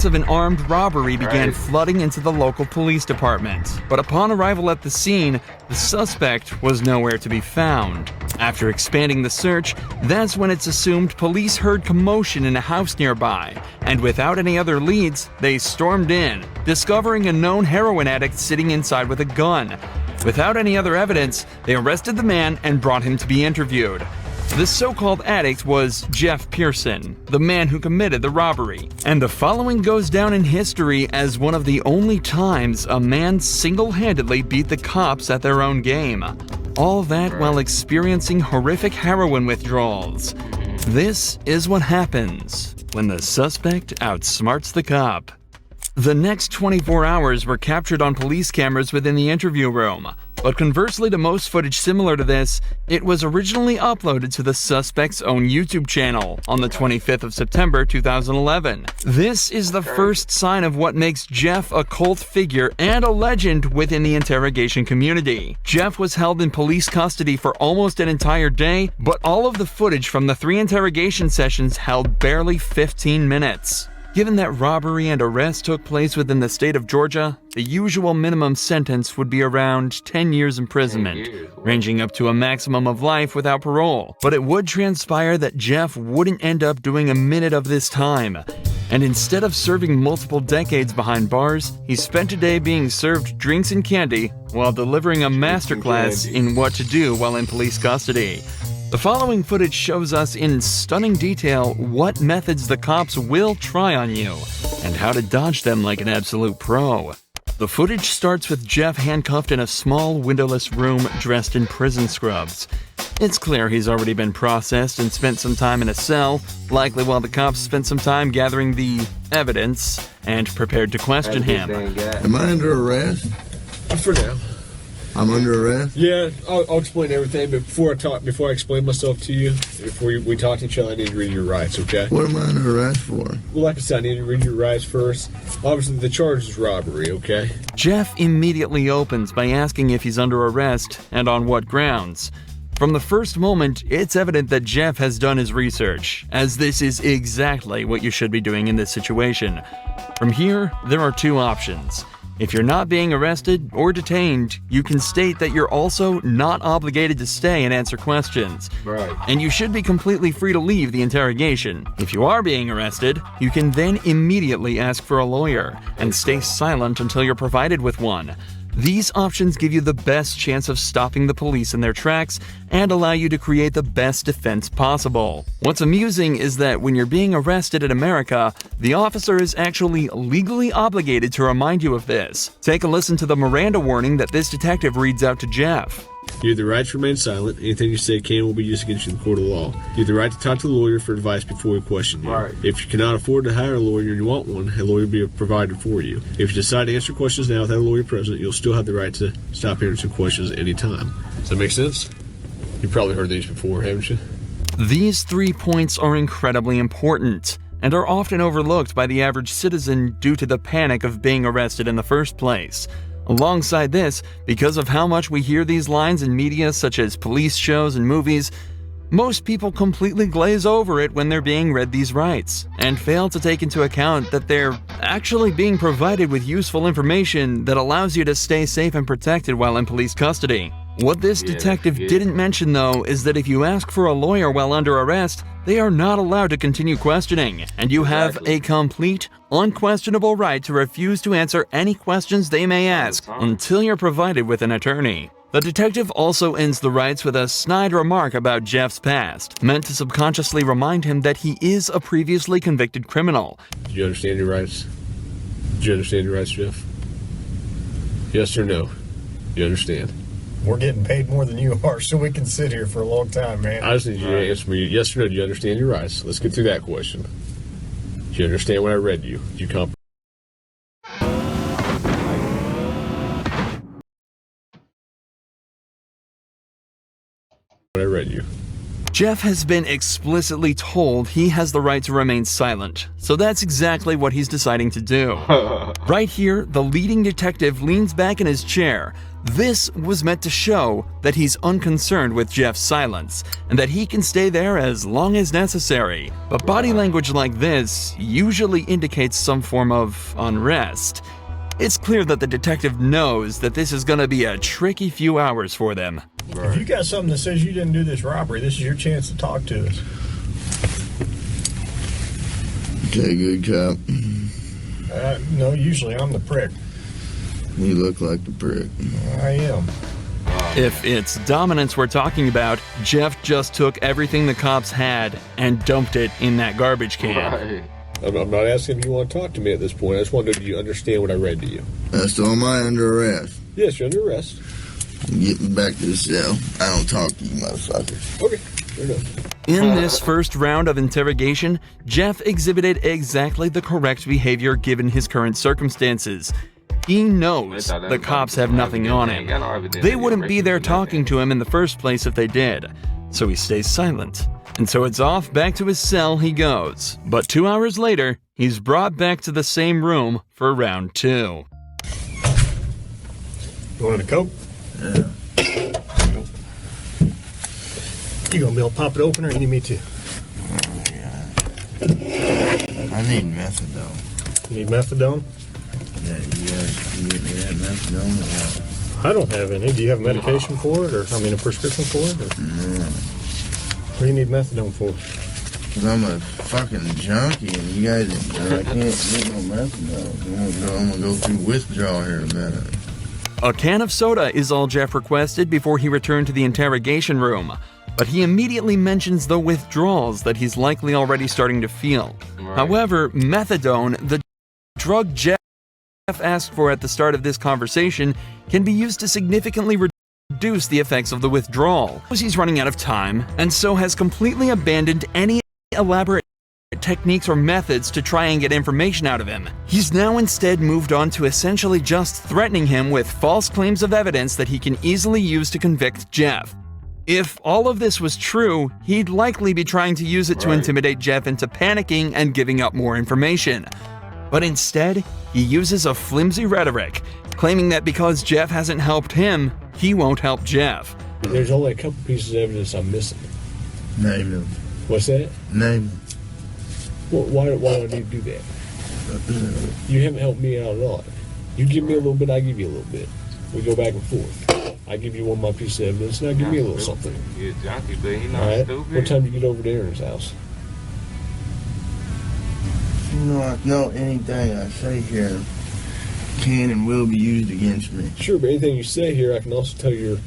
of an armed robbery began flooding into the local police department. But upon arrival at the scene, the suspect was nowhere to be found. After expanding the search, that's when it's assumed police heard commotion in a house nearby, and without any other leads, they stormed in, discovering a known heroin addict sitting inside with a gun. Without any other evidence, they arrested the man and brought him to be interviewed. This so-called addict was Jeff Pearson, the man who committed the robbery. And the following goes down in history as one of the only times a man single-handedly beat the cops at their own game. All that while experiencing horrific heroin withdrawals. This is what happens when the suspect outsmarts the cop. The next 24 hours were captured on police cameras within the interview room, but conversely to most footage similar to this, it was originally uploaded to the suspect's own YouTube channel on the 25th of September 2011. This is the first sign of what makes Jeff a cult figure and a legend within the interrogation community. Jeff was held in police custody for almost an entire day, but all of the footage from the 3 interrogation sessions held barely 15 minutes. Given that robbery and arrest took place within the state of Georgia, the usual minimum sentence would be around 10 years imprisonment, ranging up to a maximum of life without parole. But it would transpire that Jeff wouldn't end up doing a minute of this time. And instead of serving multiple decades behind bars, he spent a day being served drinks and candy while delivering a masterclass in what to do while in police custody. The following footage shows us in stunning detail what methods the cops will try on you, and how to dodge them like an absolute pro. The footage starts with Jeff handcuffed in a small, windowless room dressed in prison scrubs. It's clear he's already been processed and spent some time in a cell, likely while the cops spent some time gathering the evidence and prepared to question him. Am I under arrest? For now. I'm under arrest? Yeah, I'll explain everything, but before I explain myself to you, before we talk to each other, I need to read your rights, okay? What am I under arrest for? Well, like I said, I need to read your rights first. Obviously, the charge is robbery, okay? Jeff immediately opens by asking if he's under arrest and on what grounds. From the first moment, it's evident that Jeff has done his research, as this is exactly what you should be doing in this situation. From here, there are 2 options. If you're not being arrested or detained, you can state that you're also not obligated to stay and answer questions. Right. And you should be completely free to leave the interrogation. If you are being arrested, you can then immediately ask for a lawyer and stay silent until you're provided with one. These options give you the best chance of stopping the police in their tracks and allow you to create the best defense possible. What's amusing is that when you're being arrested in America, the officer is actually legally obligated to remind you of this. Take a listen to the Miranda warning that this detective reads out to Jeff. You have the right to remain silent. Anything you say can will be used against you in the court of law. You have the right to talk to the lawyer for advice before we question you. Right. If you cannot afford to hire a lawyer and you want one, a lawyer will be provided for you. If you decide to answer questions now without a lawyer present, you'll still have the right to stop answering questions at any time. Does that make sense? You've probably heard these before, haven't you? These 3 points are incredibly important and are often overlooked by the average citizen due to the panic of being arrested in the first place. Alongside this, because of how much we hear these lines in media such as police shows and movies, most people completely glaze over it when they're being read these rights, and fail to take into account that they're actually being provided with useful information that allows you to stay safe and protected while in police custody. What this detective didn't mention, though, is that if you ask for a lawyer while under arrest, they are not allowed to continue questioning, and you have a complete, unquestionable right to refuse to answer any questions they may ask until you're provided with an attorney. The detective also ends the rights with a snide remark about Jeff's past, meant to subconsciously remind him that he is a previously convicted criminal. Do you understand your rights? Do you understand your rights, Jeff? Yes or no? You understand? We're getting paid more than you are, so we can sit here for a long time, man. I just need you to answer me yes or no. Do you understand your rights? Let's get through that question. Do you understand what I read you? Do you comprehend what I read you? Jeff has been explicitly told he has the right to remain silent, so that's exactly what he's deciding to do. Right here, the leading detective leans back in his chair. This was meant to show that he's unconcerned with Jeff's silence, and that he can stay there as long as necessary. But body language like this usually indicates some form of unrest. It's clear that the detective knows that this is gonna be a tricky few hours for them. If you got something that says you didn't do this robbery, this is your chance to talk to us. Okay, good cop. No, usually I'm the prick. You look like the prick. I am. If it's dominance we're talking about, Jeff just took everything the cops had and dumped it in that garbage can. Right. I'm not asking if you want to talk to me at this point. I just want to know, do you understand what I read to you? So am I under arrest? Yes, you're under arrest. Get me back to the cell. I don't talk to you motherfuckers. Okay, fair enough. In this first round of interrogation, Jeff exhibited exactly the correct behavior given his current circumstances. He knows the cops have nothing on him. They wouldn't be there talking to him in the first place if they did, so he stays silent. And so it's off back to his cell he goes. But 2 hours later, he's brought back to the same room for round 2. You wanted a Coke? Yeah. You gonna be able to pop it open, or you need me to? I need methadone. You need methadone? Yeah, you guys can get me that methadone or what? I don't have any. Do you have medication for it, or a prescription for it? Or? No. What do you need methadone for? Cause I'm a fucking junkie and you guys, I can't get no methadone. I'm gonna go through withdrawal here in a minute. A can of soda is all Jeff requested before he returned to the interrogation room. But he immediately mentions the withdrawals that he's likely already starting to feel. However, methadone, the drug Jeff asked for at the start of this conversation, can be used to significantly reduce the effects of the withdrawal. He's running out of time, and so has completely abandoned any elaborate techniques or methods to try and get information out of him. He's now instead moved on to essentially just threatening him with false claims of evidence that he can easily use to convict Jeff. If all of this was true, he'd likely be trying to use it to intimidate Jeff into panicking and giving up more information. But instead, he uses a flimsy rhetoric, claiming that because Jeff hasn't helped him, he won't help Jeff. There's only a couple pieces of evidence I'm missing. Name them. What's that? Name them. Well, why do I need to do that? You haven't helped me out at all. You give me a little bit, I give you a little bit. We go back and forth. I give you one of my pieces of evidence, and I give me a little something. You're a junkie, but he not All right? stupid. What time do you get over to Aaron's house? You know anything I say here can and will be used against me. Sure, but anything you say here, I can also tell your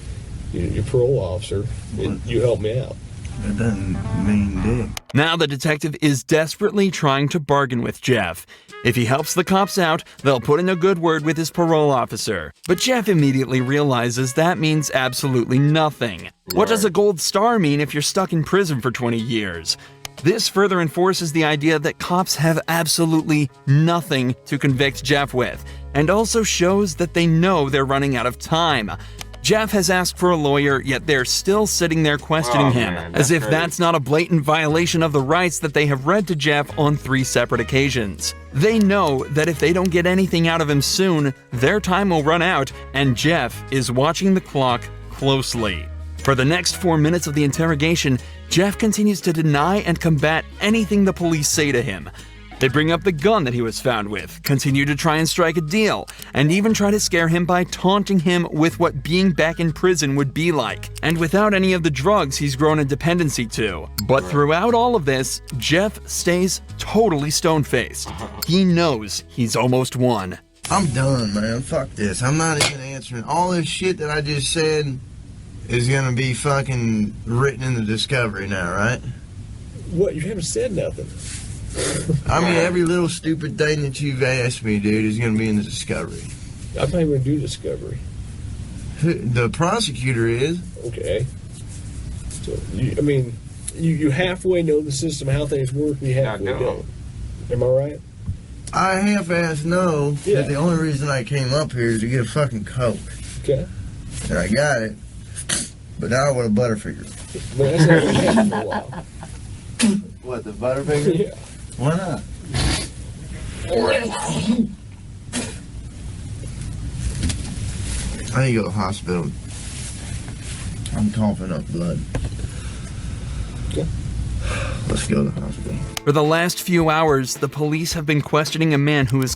parole officer, and you help me out. That doesn't mean dick. Now the detective is desperately trying to bargain with Jeff. If he helps the cops out, they'll put in a good word with his parole officer. But Jeff immediately realizes that means absolutely nothing. What does a gold star mean if you're stuck in prison for 20 years? This further enforces the idea that cops have absolutely nothing to convict Jeff with, and also shows that they know they're running out of time. Jeff has asked for a lawyer, yet they're still sitting there questioning him, man, as that's if crazy. that's not a blatant violation of the rights that they have read to Jeff on 3 separate occasions. They know that if they don't get anything out of him soon, their time will run out, and Jeff is watching the clock closely. For the next 4 minutes of the interrogation, Jeff continues to deny and combat anything the police say to him. They bring up the gun that he was found with, continue to try and strike a deal, and even try to scare him by taunting him with what being back in prison would be like, and without any of the drugs he's grown a dependency to. But throughout all of this, Jeff stays totally stone-faced. He knows he's almost won. I'm done, man. Fuck this. I'm not even answering. All this shit that I just said is gonna be fucking written in the discovery now, right? What? You haven't said nothing. I mean, every little stupid thing that you've asked me, dude, is gonna be in the discovery. I'm not even going to do discovery. The prosecutor is. Okay. So, you halfway know the system, how things work, and you halfway don't. don't. Am I right? I half-ass know Yeah. that the only reason I came up here is to get a fucking Coke. Okay. And I got it. But now I want a Butterfinger. But that's not what we had for a while. What, the Butterfinger? Yeah. Why not? I need to go to the hospital. I'm coughing up blood. Okay. Let's go to the hospital. For the last few hours, the police have been questioning a man who is